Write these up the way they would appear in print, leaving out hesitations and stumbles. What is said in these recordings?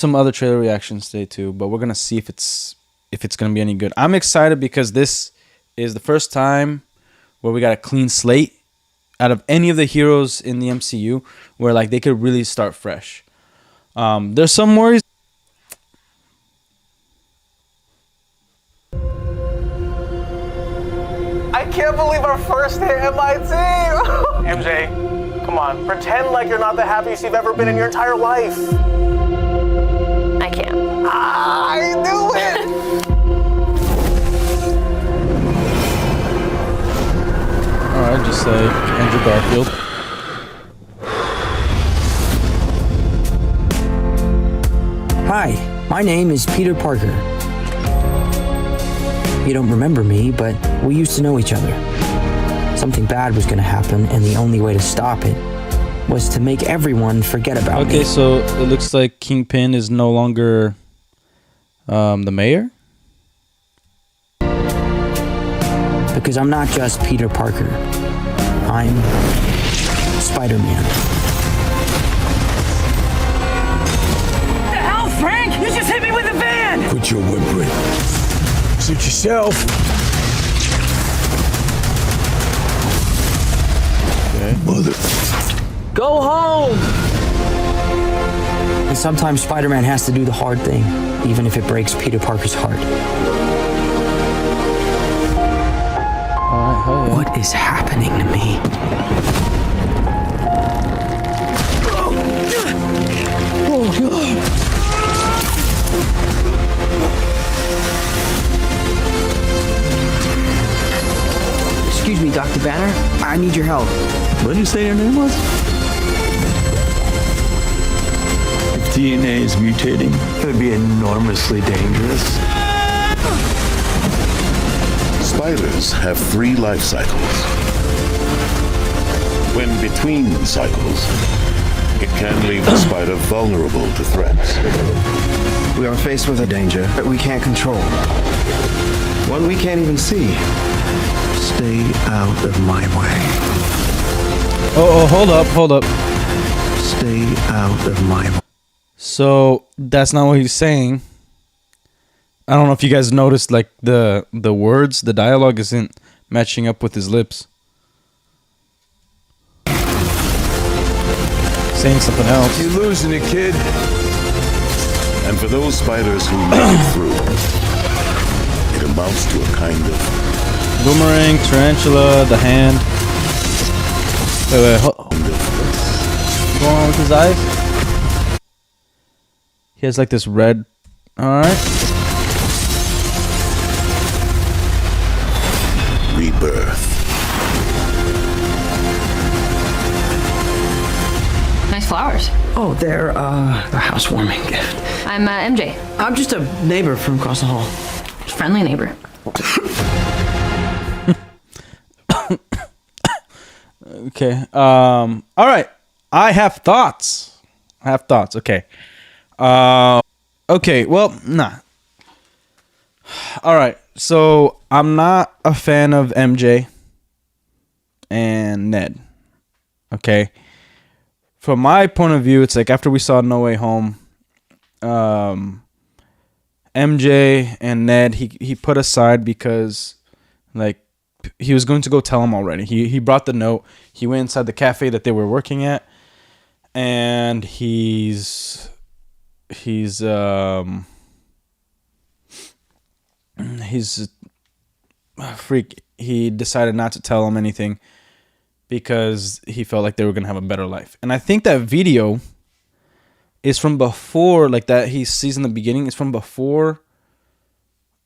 some other trailer reactions today too, but we're gonna see if it's gonna be any good. I'm excited because this is the first time where we got a clean slate out of any of the heroes in the MCU, where like they could really start fresh. There's some worries. I can't believe our first hit at my team. MJ, come on, pretend like you're not the happiest you've ever been in your entire life. I can't. I knew it. All right, just say Andrew Garfield. Hi, my name is Peter Parker. You don't remember me, but we used to know each other. Something bad was going to happen, and the only way to stop it was to make everyone forget about me. Okay, so it looks like Kingpin is no longer the mayor. Because I'm not just Peter Parker. I'm Spider-Man. What the hell, Frank? You just hit me with a van! Put your whip. Suit yourself. Okay. Mother. Go home! And sometimes Spider-Man has to do the hard thing, even if it breaks Peter Parker's heart. All right, What is happening to me? Excuse me, Dr. Banner. I need your help. What did you say your name was? If DNA is mutating, it would be enormously dangerous. Spiders have 3 life cycles. When between cycles, it can leave the spider vulnerable to threats. We are faced with a danger that we can't control. One we can't even see. Stay out of my way. Oh, hold up. Stay out of my way. So that's not what he's saying. I don't know if you guys noticed, like the words, the dialogue isn't matching up with his lips. Saying something else. You're losing it, kid. And for those spiders who make it through, it amounts to a kind of Boomerang, tarantula, the hand. Wait, what's going on with his eyes? He has like this red. Alright. rebirth. Nice flowers. Oh, they're a housewarming gift. I'm MJ. I'm just a neighbor from across the hall. Friendly neighbor. Okay. All right. I have thoughts. Okay. Okay. Well, nah. All right. So I'm not a fan of MJ and Ned. Okay. From my point of view, it's like after we saw No Way Home, MJ and Ned, he put aside because like he was going to go tell him already. He brought the note. He went inside the cafe that they were working at, and he's a freak. He decided not to tell him anything because he felt like they were gonna have a better life. And I think that video is from before, like that he sees in the beginning, is from before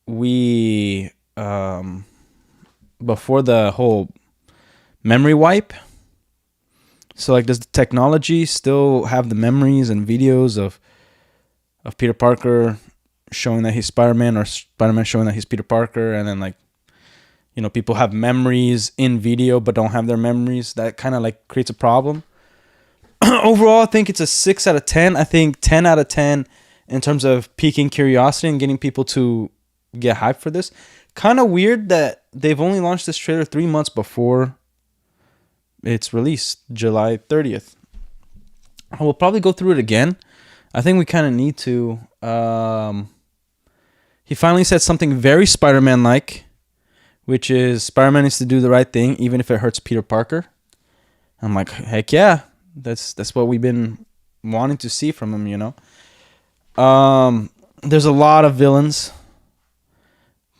we before the whole memory wipe. So like, does the technology still have the memories and videos of Peter Parker showing that he's Spider-Man, or Spider-Man showing that he's Peter Parker, and then like, you know, people have memories in video but don't have their memories? That kind of like creates a problem. Overall, I think it's a 6 out of 10. I think 10 out of 10 in terms of piquing curiosity and getting people to get hyped for this. Kind of weird that they've only launched this trailer 3 months before it's released, July 30th. I will probably go through it again. I think we kind of need to. He finally said something very Spider-Man-like, which is Spider-Man needs to do the right thing, even if it hurts Peter Parker. I'm like, heck yeah, that's what we've been wanting to see from him, you know. There's a lot of villains.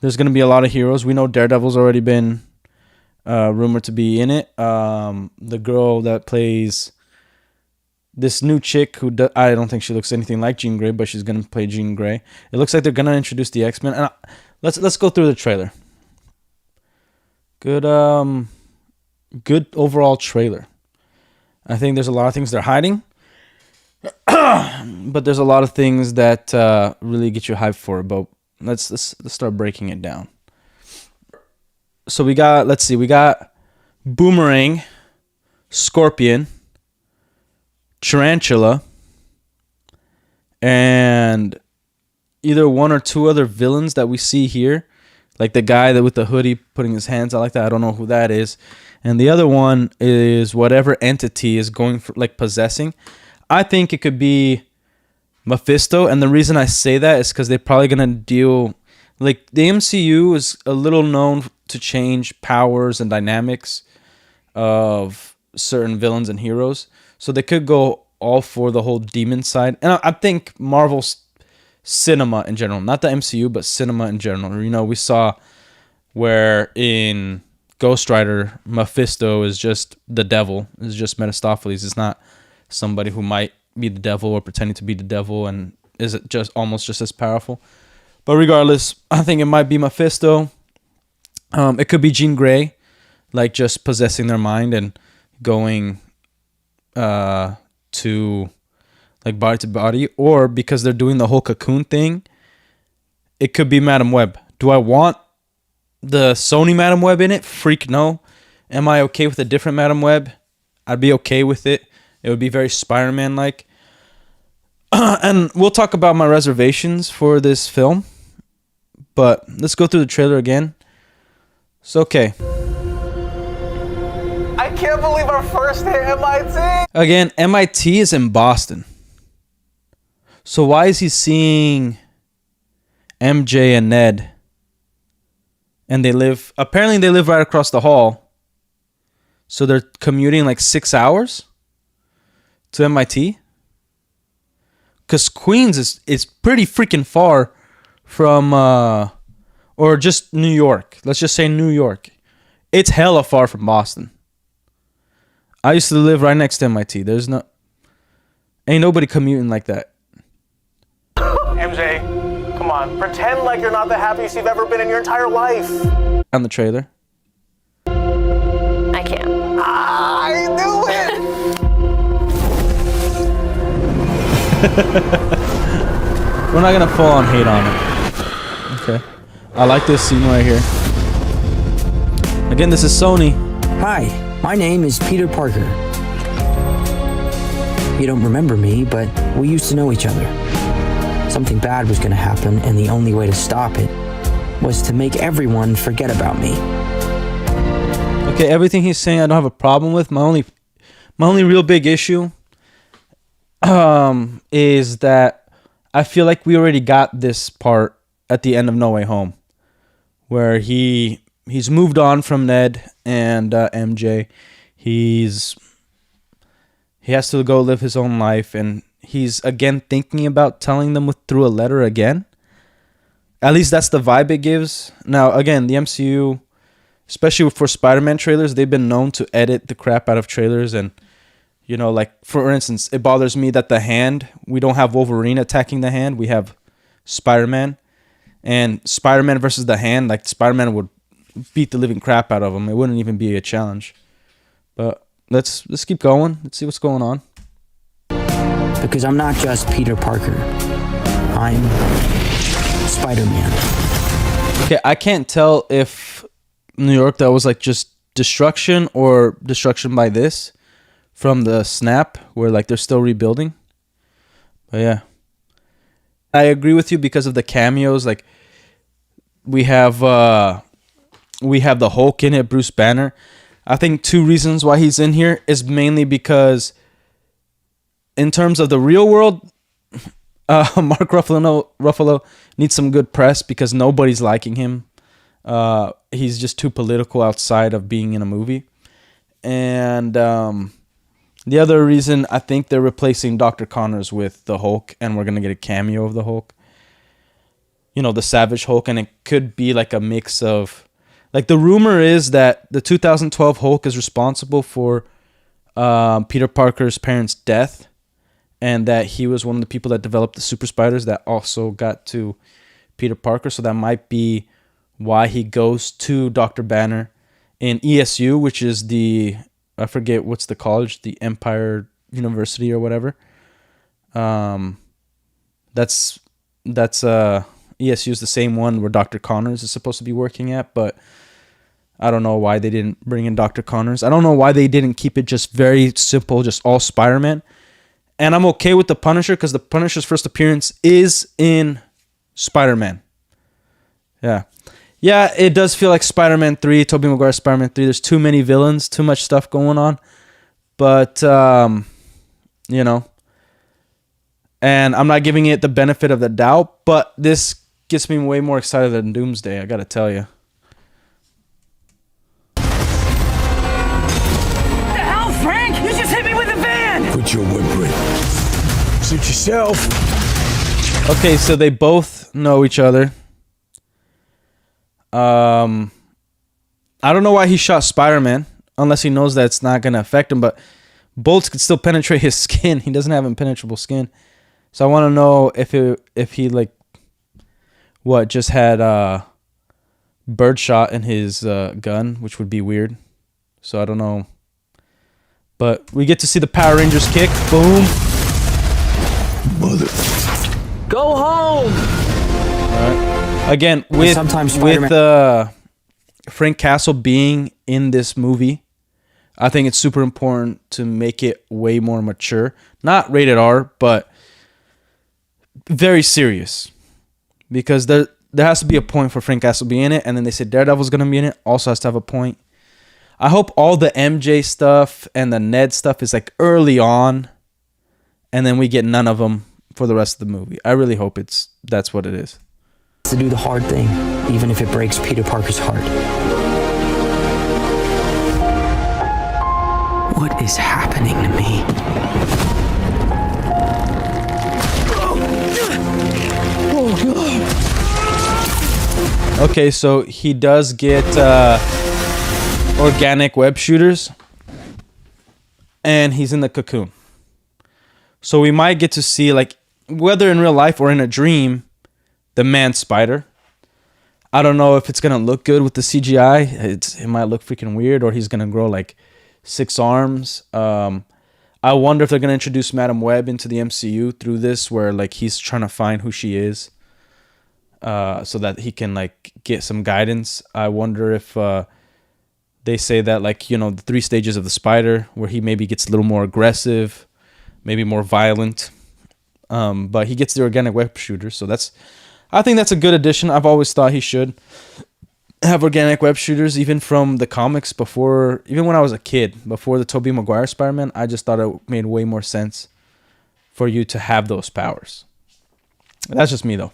There's gonna be a lot of heroes. We know Daredevil's already been rumored to be in it. The girl that plays this new chick who I don't think she looks anything like Jean Grey, but she's gonna play Jean Grey. It looks like they're gonna introduce the X-Men. And let's go through the trailer. Good overall trailer. I think there's a lot of things they're hiding, but there's a lot of things that really get you hyped for it. But let's start breaking it down. So we got Boomerang, Scorpion, Tarantula, and either one or two other villains that we see here, like the guy that with the hoodie putting his hands out like that. I don't know who that is. And the other one is whatever entity is going for, like, possessing. I think it could be Mephisto, and the reason I say that is because they're probably gonna deal, like, the MCU is a little known to change powers and dynamics of certain villains and heroes, so they could go all for the whole demon side. And I think Marvel's cinema in general, not the MCU, but cinema in general. You know, we saw where in Ghost Rider, Mephisto is just the devil. It's just Mephistopheles. It's not somebody who might be the devil or pretending to be the devil and is it just almost just as powerful. But regardless, I think it might be Mephisto. It could be Jean Grey, like just possessing their mind and going to like body to body, or because they're doing the whole cocoon thing, it could be Madam Web. Do I want the Sony Madam Web in it? Freak no. Am I okay with a different Madam Web? I'd be okay with it. It would be very Spider-Man like. And we'll talk about my reservations for this film, but let's go through the trailer again. So okay. I can't believe our first hit MIT. Again, MIT is in Boston. So why is he seeing MJ and Ned? And apparently they live right across the hall. So they're commuting like 6 hours to MIT. Because Queens is pretty freaking far from, or just New York. Let's just say New York. It's hella far from Boston. I used to live right next to MIT. Ain't nobody commuting like that. MJ, come on. Pretend like you're not the happiest you've ever been in your entire life. On the trailer. I can't. I knew it! We're not gonna full on hate on it. Okay. I like this scene right here. Again, this is Sony. Hi, my name is Peter Parker. You don't remember me, but we used to know each other. Something bad was going to happen, and the only way to stop it was to make everyone forget about me. Okay, everything he's saying I don't have a problem with. My only real big issue is that I feel like we already got this part at the end of No Way Home, where he's moved on from Ned and MJ. He has to go live his own life, and he's again thinking about telling them through a letter again. At least that's the vibe it gives. Now, again, the MCU, especially for Spider-Man trailers, they've been known to edit the crap out of trailers. And, you know, like, for instance, it bothers me that the hand, we don't have Wolverine attacking the hand. We have Spider-Man. And Spider-Man versus the hand, like, Spider-Man would beat the living crap out of him. It wouldn't even be a challenge. But let's keep going. Let's see what's going on. Because I'm not just Peter Parker. I'm Spider-Man. Okay, I can't tell if New York, that was like just destruction or destruction by this from the snap where like they're still rebuilding. But yeah, I agree with you because of the cameos. Like we have the Hulk in it, Bruce Banner. I think two reasons why he's in here is mainly because in terms of the real world, Mark Ruffalo needs some good press because nobody's liking him. He's just too political outside of being in a movie. And the other reason, I think they're replacing Dr. Connors with the Hulk, and we're going to get a cameo of the Hulk. You know, the Savage Hulk, and it could be like a mix of... Like, the rumor is that the 2012 Hulk is responsible for Peter Parker's parents' death, and that he was one of the people that developed the super spiders that also got to Peter Parker. So that might be why he goes to Dr. Banner in ESU, which is the... I forget what's the college, the Empire University or whatever. That's ESU is the same one where Dr. Connors is supposed to be working at, but I don't know why they didn't bring in Dr. Connors. I don't know why they didn't keep it just very simple, just all Spider-Man. And I'm okay with the Punisher because the Punisher's first appearance is in Spider-Man. Yeah. Yeah, it does feel like Spider-Man 3, Tobey Maguire's Spider-Man 3. There's too many villains, too much stuff going on. But, you know. And I'm not giving it the benefit of the doubt, but this gets me way more excited than Doomsday, I gotta tell you. The hell, Frank? You just hit me with a van! Put your wood break. Suit yourself. Okay, so they both know each other. I don't know why he shot Spider-Man, unless he knows that it's not going to affect him, but bullets could still penetrate his skin. He doesn't have impenetrable skin. So I want to know if he, like, what, just had birdshot in his gun, which would be weird. So I don't know. But we get to see the Power Rangers kick. Boom. Mother. Go home! All right. Again, with Frank Castle being in this movie, I think it's super important to make it way more mature. Not rated R, but very serious. Because there has to be a point for Frank Castle to be in it, and then they said Daredevil's going to be in it, also has to have a point. I hope all the MJ stuff and the Ned stuff is like early on, and then we get none of them for the rest of the movie. I really hope that's what it is. To do the hard thing, even if it breaks Peter Parker's heart. What is happening to me? Okay, so he does get organic web shooters, and he's in the cocoon. So we might get to see, like, whether in real life or in a dream, the man spider. I don't know if it's gonna look good with the CGI. It might look freaking weird, or he's gonna grow like 6 arms. I wonder if they're gonna introduce Madam Web into the MCU through this, where like he's trying to find who she is, so that he can like get some guidance. I wonder if they say that, like, you know, the 3 stages of the spider, where he maybe gets a little more aggressive, maybe more violent, but he gets the organic web shooter, so I think that's a good addition. I've always thought he should have organic web shooters, even from the comics before, even when I was a kid, before the Tobey Maguire Spider-Man. I just thought it made way more sense for you to have those powers. That's just me, though.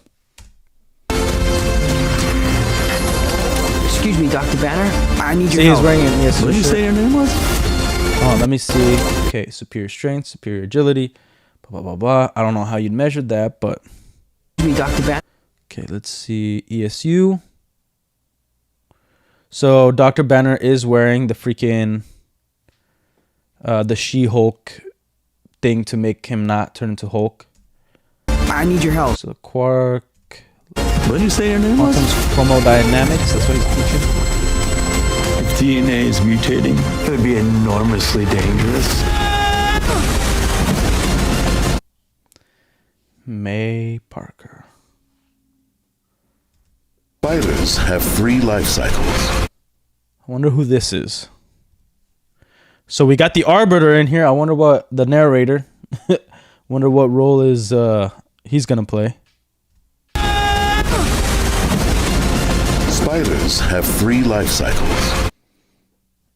Excuse me, Dr. Banner. I need your See, help. he's wearing an ESU What did you shirt. say your name was? Oh, let me see. Okay, superior strength, superior agility, blah, blah, blah, blah. I don't know how you'd measure that, but... Excuse me, Dr. Banner. Okay, let's see. ESU. So Dr. Banner is wearing the freaking the She-Hulk thing to make him not turn into Hulk. I need your help. So Quark, What did you say your name was? chromodynamics, that's what he's teaching. If DNA is mutating, it would be enormously dangerous. May Parker. Spiders have 3 life cycles. I wonder who this is. So we got the Arbiter in here. I wonder what the narrator. Wonder what role is he's gonna play. Spiders have 3 life cycles.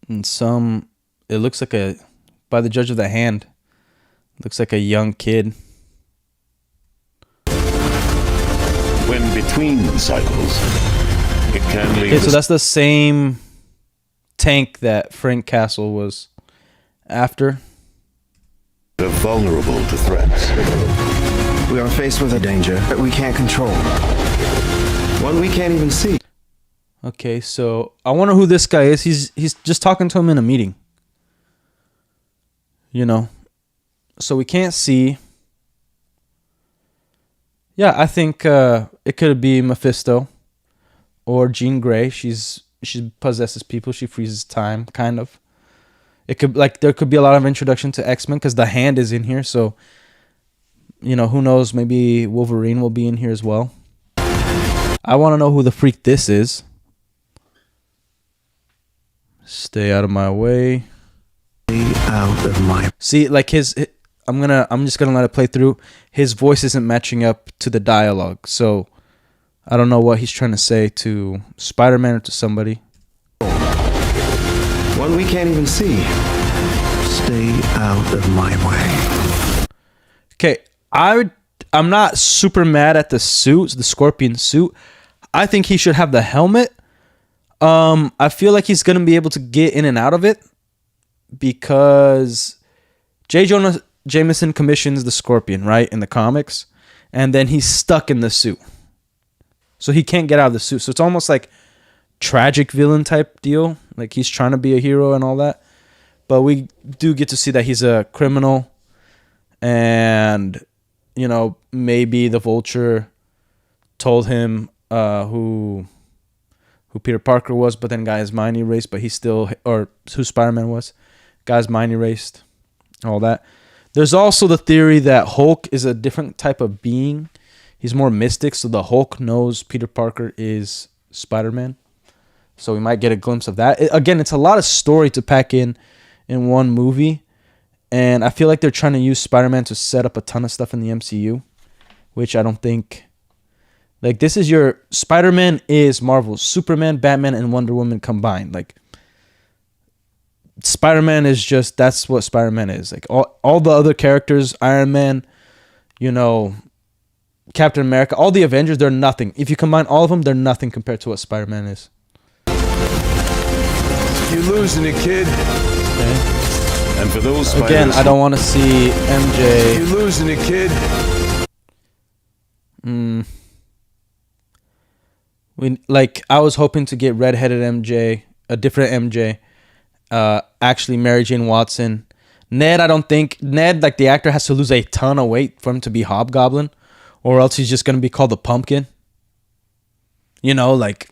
And some, it looks like by the judge of the hand, looks like a young kid. when between cycles, it can leave Okay, so that's the same tank that Frank Castle was after. vulnerable to threats. We are faced with a danger that we can't control. One we can't even see. Okay, so I wonder who this guy is. He's just talking to him in a meeting. You know. So we can't see. Yeah, I think it could be Mephisto or Jean Grey. She possesses people. She freezes time, kind of. It could there could be a lot of introduction to X-Men because the Hand is in here. So, you know, who knows? Maybe Wolverine will be in here as well. I want to know who the freak this is. Stay out of my way. Stay out of my. See, like I'm just gonna let it play through. His voice isn't matching up to the dialogue, so I don't know what he's trying to say to Spider-Man or to somebody. One we can't even see. Stay out of my way. Okay, I'm not super mad at the suit, the Scorpion suit. I think he should have the helmet. I feel like he's gonna be able to get in and out of it because J. Jonah Jameson commissions the Scorpion, right, in the comics, and then he's stuck in the suit, so he can't get out of the suit. So it's almost like tragic villain type deal. Like he's trying to be a hero and all that, but we do get to see that he's a criminal, and you know, maybe the Vulture told him who Peter Parker was, but then got his mind erased, but he still, or who Spider-Man was, got his mind erased, all that. There's also the theory that Hulk is a different type of being. He's more mystic, so the Hulk knows Peter Parker is Spider-Man. So we might get a glimpse of that. Again, it's a lot of story to pack in one movie, and I feel like they're trying to use Spider-Man to set up a ton of stuff in the MCU, which I don't think. Like, this is your Spider-Man is Marvel's Superman, Batman, and Wonder Woman combined. Like, Spider-Man is just, that's what Spider-Man is. Like, all the other characters, Iron Man, you know, Captain America, all the Avengers, they're nothing. If you combine all of them, they're nothing compared to what Spider-Man is. You're losing it, kid. Okay. And for those spiders Again, I don't want to see MJ. You're losing it, kid. I was hoping to get redheaded MJ, a different MJ, actually Mary Jane Watson. Ned, I don't think Ned, like the actor, has to lose a ton of weight for him to be Hobgoblin, or else he's just gonna be called the Pumpkin. You know, like,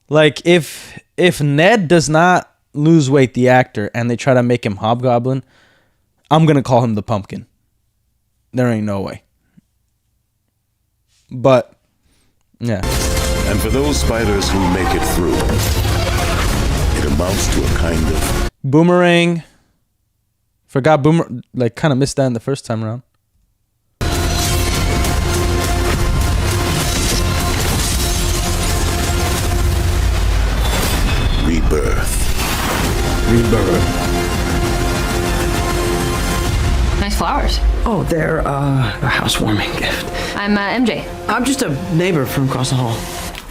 like if Ned does not lose weight, the actor, and they try to make him Hobgoblin, I'm gonna call him the Pumpkin. There ain't no way. But, yeah. And for those spiders who make it through, it amounts to a kind of Boomerang. Forgot like kind of missed that in the first time around. rebirth. Nice flowers. Oh, they're a housewarming gift. I'm MJ. I'm just a neighbor from across the hall.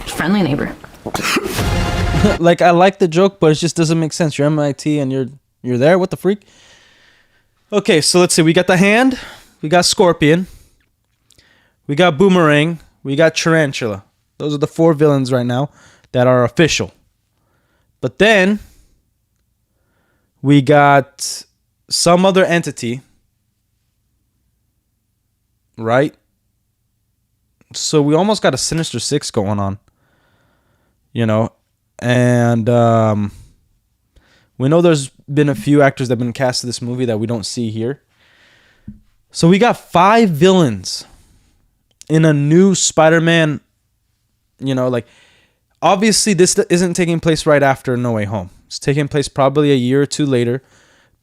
Friendly neighbor. Like, I like the joke, but it just doesn't make sense. You're MIT and you're there. What the freak? Okay, so let's see. We got the Hand. We got Scorpion. We got Boomerang. We got Tarantula. Those are the 4 villains right now that are official. But then we got some other entity, right? So we almost got a Sinister Six going on, you know, and we know there's been a few actors that have been cast to this movie that we don't see here. So we got 5 villains in a new Spider-Man, you know, like, obviously this isn't taking place right after No Way Home. It's taking place probably a year or 2 later,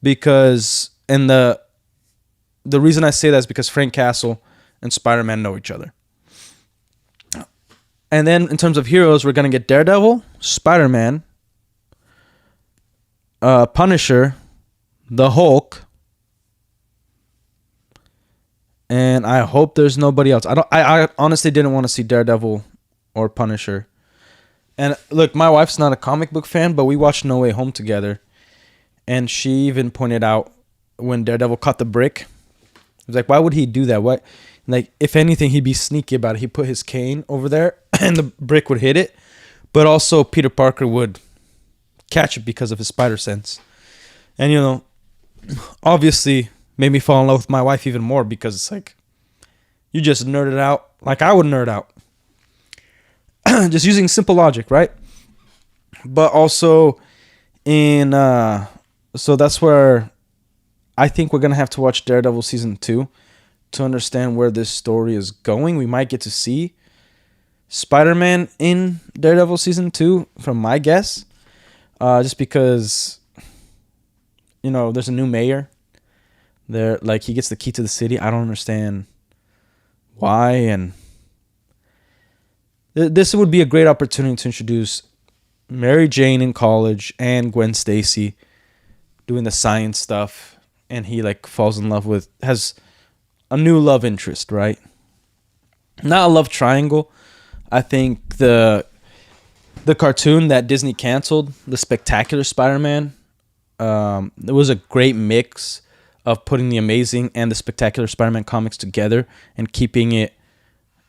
because, and the reason I say that is because Frank Castle and Spider-Man know each other. And then in terms of heroes, we're going to get Daredevil, Spider-Man, Punisher, the Hulk, and I hope there's nobody else. I honestly didn't want to see Daredevil or Punisher. And look, my wife's not a comic book fan, but we watched No Way Home together, and she even pointed out when Daredevil caught the brick. It was like, why would he do that? What? Like, if anything, he'd be sneaky about it. He'd put his cane over there, and the brick would hit it. But also, Peter Parker would catch it because of his spider sense. And, you know, obviously made me fall in love with my wife even more, because it's like, you just nerded out like I would nerd out. Just using simple logic, right? But also, so that's where I think we're going to have to watch Daredevil Season 2 to understand where this story is going. We might get to see Spider-Man in Daredevil Season 2, from my guess. Just because, you know, there's a new mayor. There, like, he gets the key to the city. I don't understand why. And this would be a great opportunity to introduce Mary Jane in college and Gwen Stacy doing the science stuff. And he, like, falls in love with, has a new love interest, right? Not a love triangle. I think the cartoon that Disney canceled, the Spectacular Spider-Man, it was a great mix of putting the Amazing and the Spectacular Spider-Man comics together and keeping it,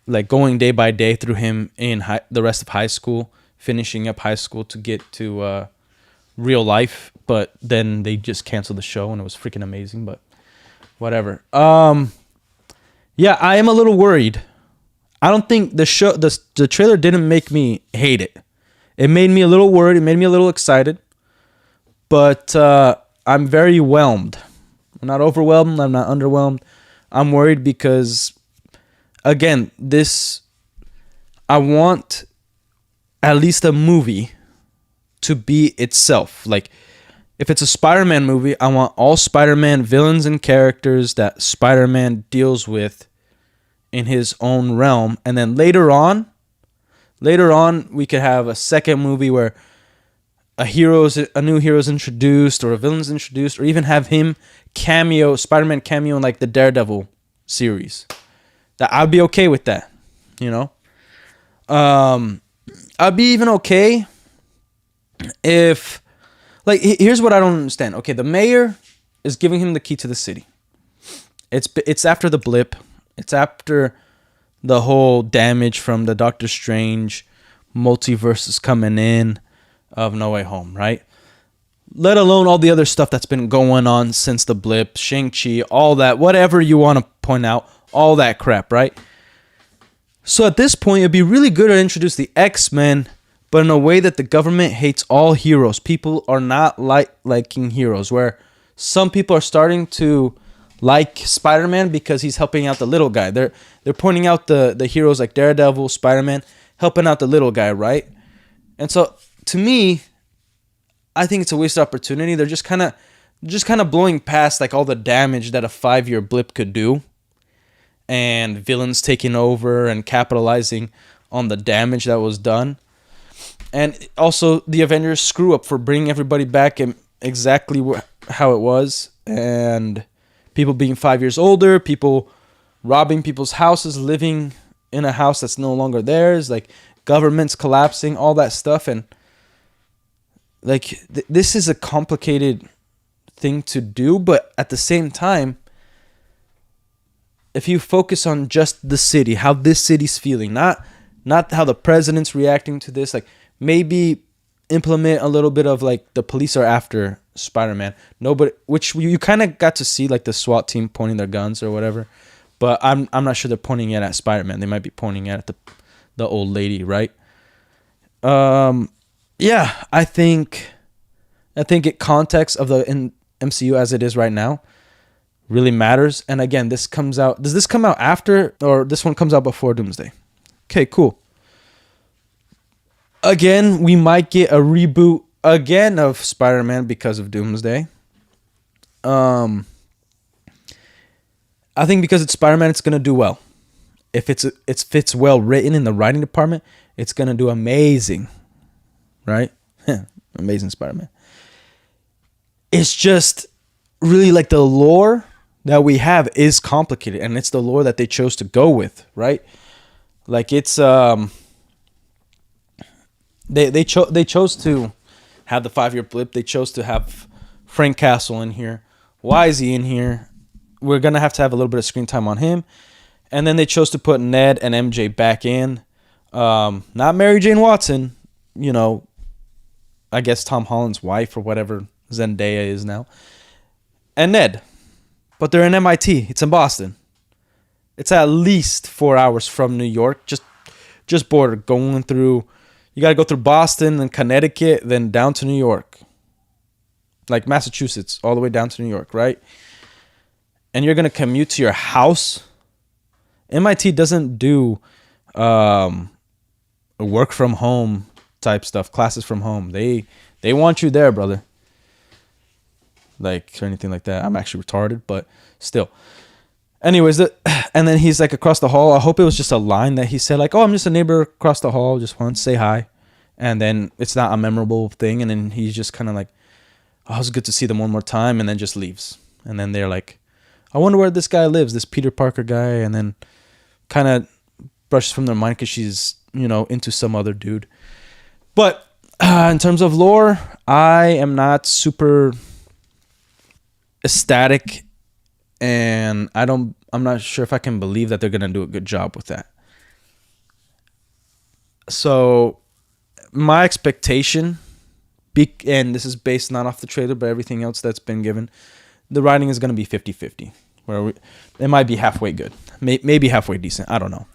like, going day by day through him in the rest of high school, finishing up high school to get to real life. But then they just canceled the show, and it was freaking amazing. But whatever. Yeah, I am a little worried. I don't think the trailer didn't make me hate it. It made me a little worried. It made me a little excited. But I'm very whelmed. I'm not overwhelmed. I'm not underwhelmed. I'm worried because, again, I want at least a movie to be itself. Like, if it's a Spider-Man movie, I want all Spider-Man villains and characters that Spider-Man deals with in his own realm. And then later on, we could have a second movie where a new hero is introduced, or a villain's introduced, or even have him Spider-Man cameo in, like, the Daredevil series. That I'd be okay with that, you know? I'd be even okay if, like, here's what I don't understand. Okay, the mayor is giving him the key to the city. It's after the blip. It's after the whole damage from the Doctor Strange multiverses coming in of No Way Home, right? Let alone all the other stuff that's been going on since the blip, Shang-Chi, all that, whatever you want to point out, all that crap, right? So at this point, it'd be really good to introduce the X-Men, but in a way that the government hates all heroes. People are not liking heroes, where some people are starting to like Spider-Man because he's helping out the little guy. They're pointing out the heroes like Daredevil, Spider-Man, helping out the little guy, right? And so, to me, I think it's a wasted opportunity. They're just kind of blowing past, like, all the damage that a 5-year blip could do, and villains taking over and capitalizing on the damage that was done. And also the Avengers screw up for bringing everybody back and exactly how it was, and people being 5 years older, people robbing people's houses, living in a house that's no longer theirs, like governments collapsing, all that stuff. And like this is a complicated thing to do, but at the same time, if you focus on just the city, how this city's feeling, not how the president's reacting to this, like maybe implement a little bit of like the police are after Spider-Man. Nobody, which you kind of got to see, like the SWAT team pointing their guns or whatever, but I'm not sure they're pointing it at Spider-Man. They might be pointing it at the old lady, right? Yeah, I think context of the MCU as it is right now really matters. And again, does this come out after, or this one comes out before Doomsday? Okay, cool. Again, we might get a reboot again of Spider-Man because of Doomsday. I think because it's Spider-Man, it's gonna do well. If it's well written in the writing department, it's gonna do amazing, right? Amazing Spider-Man. It's just really like the lore that we have is complicated, and it's the lore that they chose to go with, right? Like it's they chose to have the 5-year blip. They chose to have Frank Castle in here. Why is he in here? We're gonna have to have a little bit of screen time on him. And then they chose to put Ned and MJ back in. Not Mary Jane Watson, you know, I guess Tom Holland's wife or whatever Zendaya is now. And Ned. But they're in MIT. It's in Boston. It's at least 4 hours from New York. Just border going through. You got to go through Boston and Connecticut, then down to New York. Like Massachusetts, all the way down to New York, right? And you're going to commute to your house. MIT doesn't do work from home type stuff, classes from home. They want you there, brother. Like, or anything like that. I'm actually retarded, but still. Anyways, and then he's like across the hall. I hope it was just a line that he said, like, oh, I'm just a neighbor across the hall, just want to say hi. And then it's not a memorable thing. And then he's just kind of like, oh, it was good to see them one more time, and then just leaves. And then they're like, I wonder where this guy lives, this Peter Parker guy. And then kind of brushes from their mind because she's, you know, into some other dude. But in terms of lore, I am not super ecstatic, and I'm not sure if I can believe that they're going to do a good job with that. So my expectation, and this is based not off the trailer, but everything else that's been given, the writing is going to be 50-50. Where it might be halfway good, maybe halfway decent. I don't know.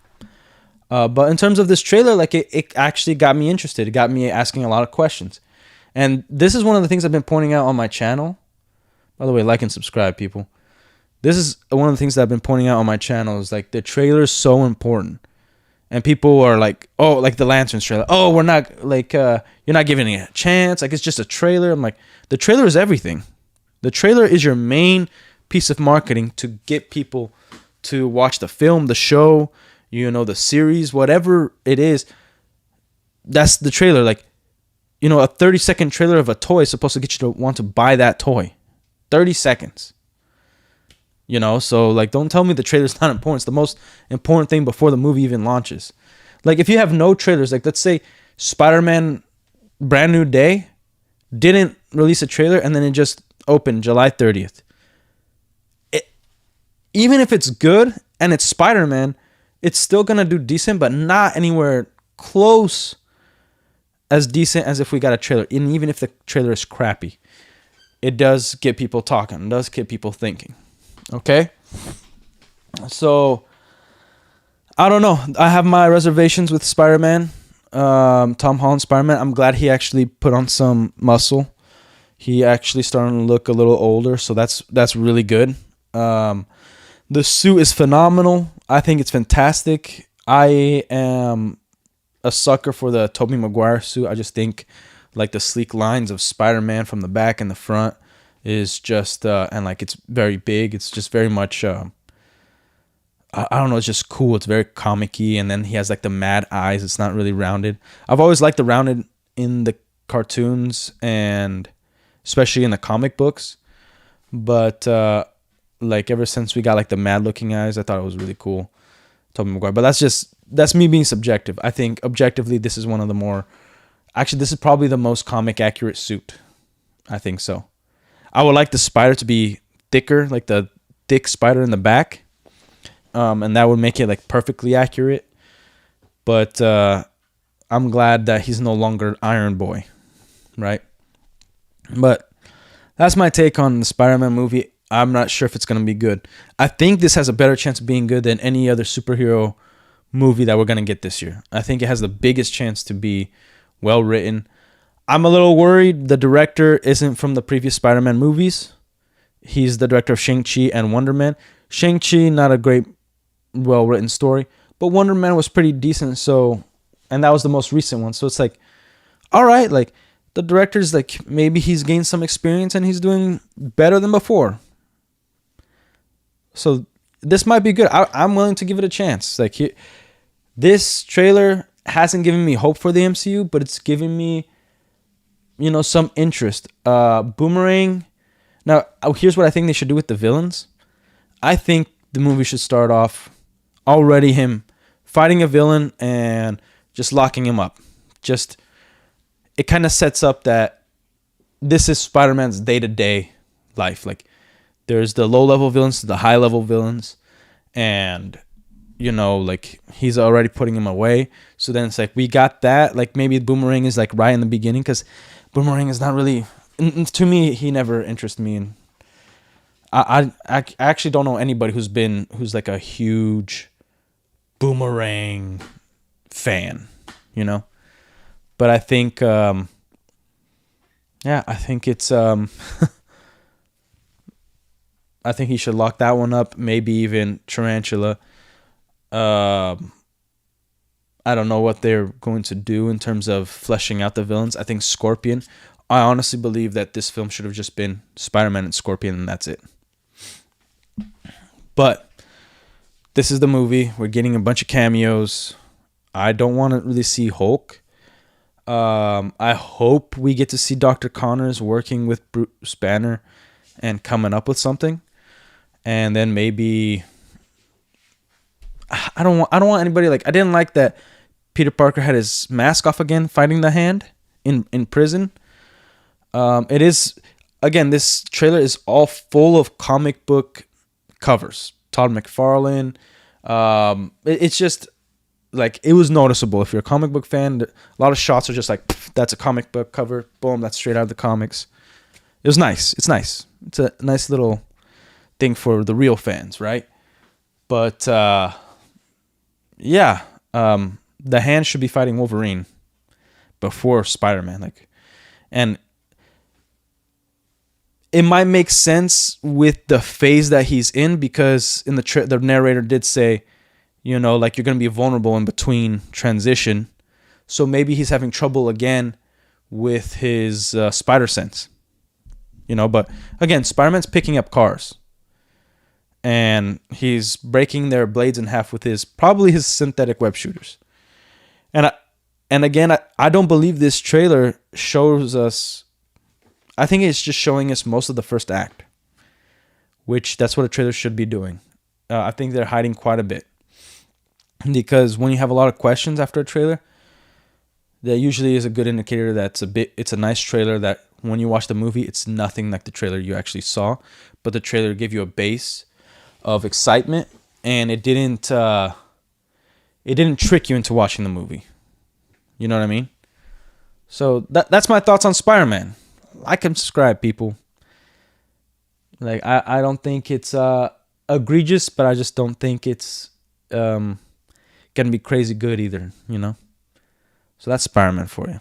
But in terms of this trailer, like it actually got me interested. It got me asking a lot of questions. And this is one of the things I've been pointing out on my channel. By the way, like and subscribe, people. This is one of the things that I've been pointing out on my channel is like the trailer is so important. And people are like, oh, like the Lanterns trailer. Oh, we're not like, you're not giving it a chance. Like it's just a trailer. I'm like, the trailer is everything. The trailer is your main piece of marketing to get people to watch the film, the show, you know, the series, whatever it is. That's the trailer. Like, you know, a 30-second trailer of a toy is supposed to get you to want to buy that toy. 30 seconds. You know, so like, don't tell me the trailer's not important. It's the most important thing before the movie even launches. Like, if you have no trailers, like let's say Spiderman Brand New Day didn't release a trailer and then it just opened July 30th. Even if it's good and it's Spider-Man, it's still going to do decent, but not anywhere close as decent as if we got a trailer. And even if the trailer is crappy, it does get people talking. It does get people thinking. Okay? So, I don't know. I have my reservations with Spider-Man. Tom Holland Spider-Man. I'm glad he actually put on some muscle. He actually starting to look a little older, so that's really good. The suit is phenomenal. I think it's fantastic. I am a sucker for the Tobey Maguire suit. I just think like the sleek lines of Spider-Man from the back and the front is just and like it's very big. It's just very much I don't know, it's just cool. It's very comic-y, and then he has like the mad eyes. It's not really rounded. I've always liked the rounded in the cartoons and especially in the comic books. But like ever since we got like the mad looking eyes, I thought it was really cool. Tobey Maguire. But that's me being subjective. I think objectively this is one of the more, actually this is probably the most comic accurate suit. I think so. I would like the spider to be thicker, like the thick spider in the back. And that would make it like perfectly accurate. But I'm glad that he's no longer Iron Boy, right? But that's my take on the Spider-Man movie. I'm not sure if it's going to be good. I think this has a better chance of being good than any other superhero movie that we're going to get this year. I think it has the biggest chance to be well written. I'm a little worried the director isn't from the previous Spider-Man movies. He's the director of Shang-Chi and Wonder Man. Shang-Chi, not a great, well-written story, but Wonder Man was pretty decent. So, and that was the most recent one. So it's like, all right, like the director's like, maybe he's gained some experience and he's doing better than before. So this might be good. I'm willing to give it a chance. Like this trailer hasn't given me hope for the MCU, but it's giving me, you know, some interest. Boomerang. Now, here's what I think they should do with the villains. I think the movie should start off already him fighting a villain and just locking him up. Just, it kind of sets up that this is Spider-Man's day-to-day life. Like, there's the low-level villains to the high-level villains, and like he's already putting him away. So then it's like we got that. Like maybe Boomerang is like right in the beginning, because Boomerang is not really, to me, he never interested me. And I actually don't know anybody who's like a huge Boomerang fan, But I think, I think it's, I think he should lock that one up. Maybe even Tarantula. I don't know what they're going to do in terms of fleshing out the villains. I think Scorpion. I honestly believe that this film should have just been Spider-Man and Scorpion, and that's it. But this is the movie. We're getting a bunch of cameos. I don't want to really see Hulk. I hope we get to see Dr. Connors working with Bruce Banner and coming up with something. And then maybe I don't want anybody, like, I didn't like that Peter Parker had his mask off again fighting the Hand in prison. It is, again, this trailer is all full of comic book covers. Todd McFarlane. It's just like, it was noticeable. If you're a comic book fan, a lot of shots are just like, that's a comic book cover. Boom, that's straight out of the comics. It was nice. It's nice. It's a nice little thing for the real fans, right? But the Hand should be fighting Wolverine before Spider-Man. Like, and it might make sense with the phase that he's in, because in the narrator did say, like, you're going to be vulnerable in between transition. So maybe he's having trouble again with his spider sense. But again, Spider-Man's picking up cars. And he's breaking their blades in half with probably his synthetic web shooters. And again, I don't believe this trailer shows us. I think it's just showing us most of the first act, which that's what a trailer should be doing. I think they're hiding quite a bit, because when you have a lot of questions after a trailer, that usually is a good indicator that it's a nice trailer, that when you watch the movie, it's nothing like the trailer you actually saw, but the trailer gave you a base of excitement, and it didn't trick you into watching the movie. You know what I mean? So that's my thoughts on Spider-Man. Like and subscribe, people. Like, I don't think it's egregious, but I just don't think it's gonna be crazy good either, So that's Spider-Man for you.